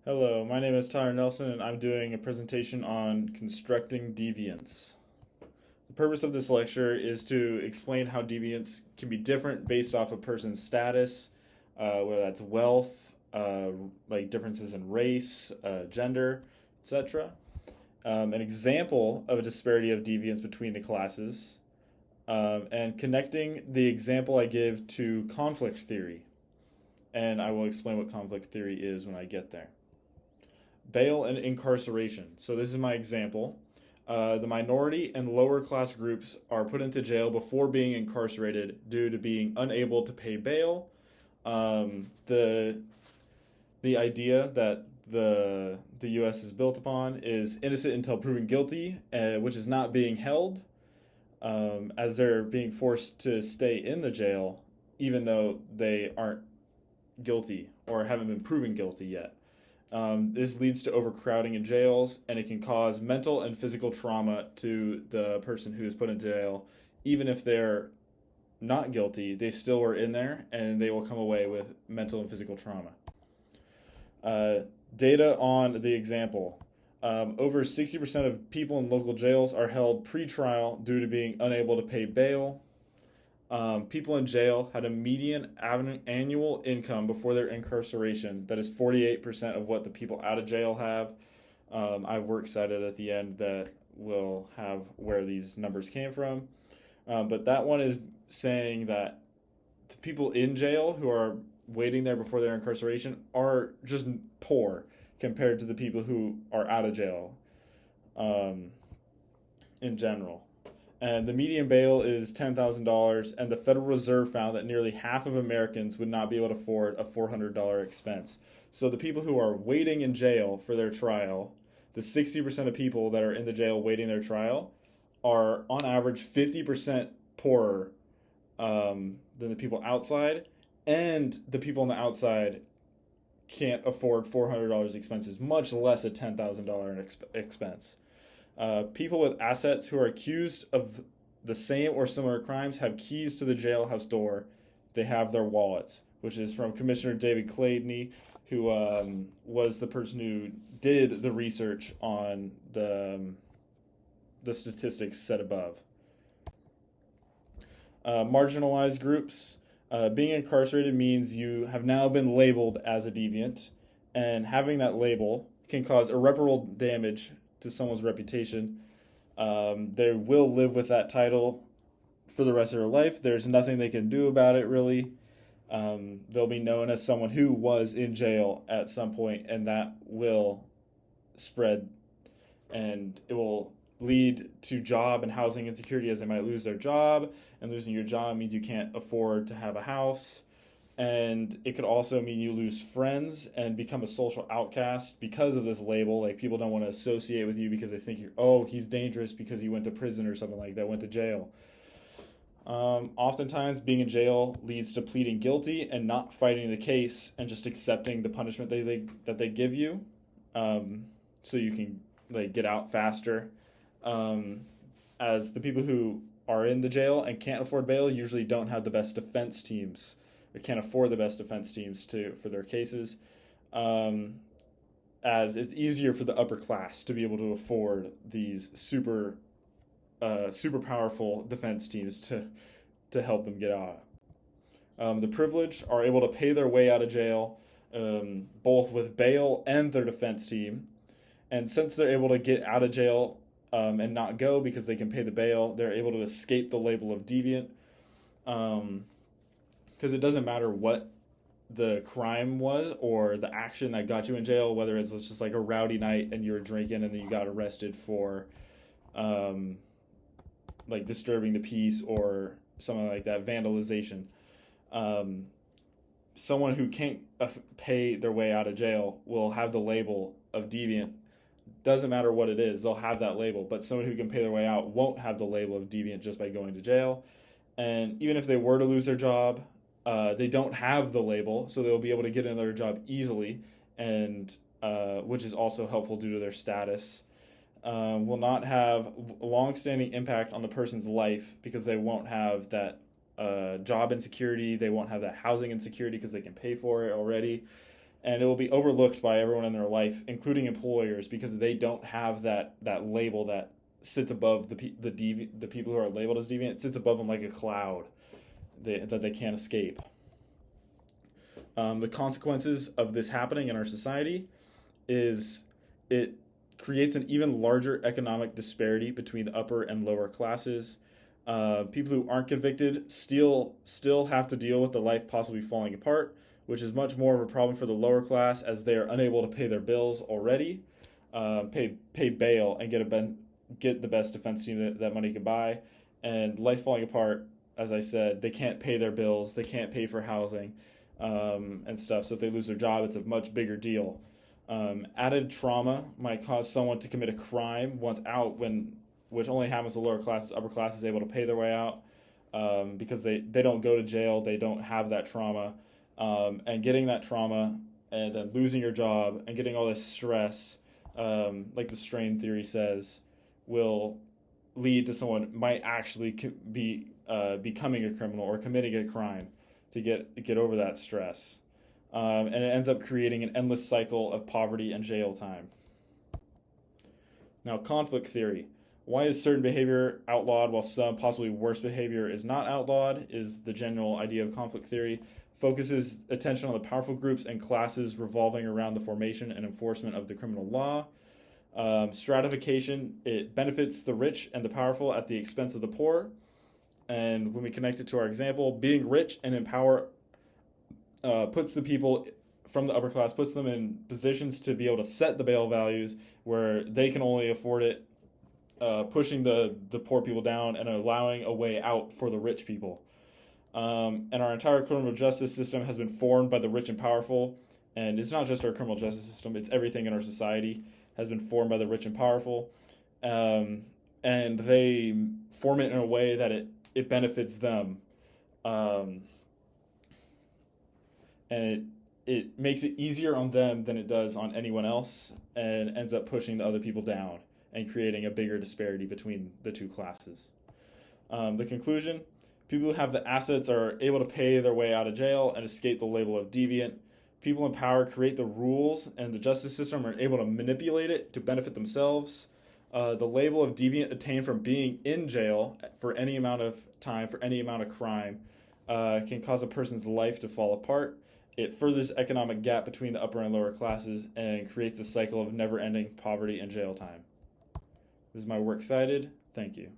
Hello, my name is Tyler Nelson and I'm doing a presentation on constructing deviance. The purpose of this lecture is to explain how deviance can be different based off a person's status, whether that's wealth, like differences in race, gender, etc. An example of a disparity of deviance between the classes, and connecting the example I give to conflict theory. And I will explain what conflict theory is when I get there. Bail and incarceration. So this is my example. The minority and lower class groups are put into jail before being incarcerated due to being unable to pay bail. The idea that the U.S. is built upon is innocent until proven guilty, which is not being held, as they're being forced to stay in the jail even though they aren't guilty or haven't been proven guilty yet. This leads to overcrowding in jails, and it can cause mental and physical trauma to the person who is put in jail. Even if they're not guilty, they still were in there, and they will come away with mental and physical trauma. Data on the example. Over 60% of people in local jails are held pre-trial due to being unable to pay bail. People in jail had a median annual income before their incarceration that is 48% of what the people out of jail have. I have works cited at the end that will have where these numbers came from. But that one is saying that the people in jail who are waiting there before their incarceration are just poor compared to the people who are out of jail in general. And the median bail is $10,000, and the Federal Reserve found that nearly half of Americans would not be able to afford a $400 expense. So the people who are waiting in jail for their trial, the 60% of people that are in the jail waiting their trial, are on average 50% poorer than the people outside, and the people on the outside can't afford $400 expenses, much less a $10,000 expense. People with assets who are accused of the same or similar crimes have keys to the jailhouse door. They have their wallets, which is from Commissioner David Cladney, who was the person who did the research on the statistics set above. Marginalized groups. Being incarcerated means you have now been labeled as a deviant, and having that label can cause irreparable damage to someone's reputation. They will live with that title for the rest of their life. There's nothing they can do about it, really. They'll be known as someone who was in jail at some point, and that will spread, and it will lead to job and housing insecurity, as they might lose their job, and losing your job means you can't afford to have a house. And it could also mean you lose friends and become a social outcast because of this label. Like, people don't want to associate with you because they think he's dangerous because he went to prison or something like that, went to jail. Oftentimes, being in jail leads to pleading guilty and not fighting the case and just accepting the punishment that they give you, so you can get out faster. As the people who are in the jail and can't afford bail usually don't have the best defense teams. They can't afford the best defense teams for their cases, as it's easier for the upper class to be able to afford these super powerful defense teams to help them get out. The privileged are able to pay their way out of jail, both with bail and their defense team. And since they're able to get out of jail and not go because they can pay the bail, they're able to escape the label of deviant. Because it doesn't matter what the crime was or the action that got you in jail, whether it's just like a rowdy night and you were drinking and then you got arrested for disturbing the peace or something like that, vandalization. Someone who can't pay their way out of jail will have the label of deviant. Doesn't matter what it is, they'll have that label. But someone who can pay their way out won't have the label of deviant just by going to jail. And even if they were to lose their job, they don't have the label, so they'll be able to get another job easily, and which is also helpful due to their status. Will not have long-standing impact on the person's life because they won't have that job insecurity. They won't have that housing insecurity because they can pay for it already. and it will be overlooked by everyone in their life, including employers, because they don't have that label that sits above the people who are labeled as deviant. It sits above them like a cloud that they can't escape. The consequences of this happening in our society is it creates an even larger economic disparity between the upper and lower classes. People who aren't convicted still have to deal with the life possibly falling apart, which is much more of a problem for the lower class, as they are unable to pay their bills already, pay bail, and get the best defense team that money can buy. And life falling apart, as I said, they can't pay their bills, they can't pay for housing, and stuff. So if they lose their job, it's a much bigger deal. Added trauma might cause someone to commit a crime once out, which only happens to lower classes. Upper class is able to pay their way out, because they don't go to jail, they don't have that trauma. And getting that trauma and then losing your job and getting all this stress, like the strain theory says, will lead to someone might actually be becoming a criminal or committing a crime to get over that stress. And it ends up creating an endless cycle of poverty and jail time. Now, conflict theory. Why is certain behavior outlawed while some possibly worse behavior is not outlawed is the general idea of conflict theory. Focuses attention on the powerful groups and classes revolving around the formation and enforcement of the criminal law. Stratification, it benefits the rich and the powerful at the expense of the poor. And when we connect it to our example, being rich and in power puts the people from the upper class, puts them in positions to be able to set the bail values where they can only afford it, pushing the poor people down and allowing a way out for the rich people. And our entire criminal justice system has been formed by the rich and powerful. And it's not just our criminal justice system, it's everything in our society has been formed by the rich and powerful. And they form it in a way that it benefits them. And it makes it easier on them than it does on anyone else, and ends up pushing the other people down and creating a bigger disparity between the two classes. The conclusion: people who have the assets are able to pay their way out of jail and escape the label of deviant. People in power create the rules, and the justice system are able to manipulate it to benefit themselves. The label of deviant attained from being in jail for any amount of time, for any amount of crime, can cause a person's life to fall apart. It furthers the economic gap between the upper and lower classes and creates a cycle of never-ending poverty and jail time. This is my works cited. Thank you.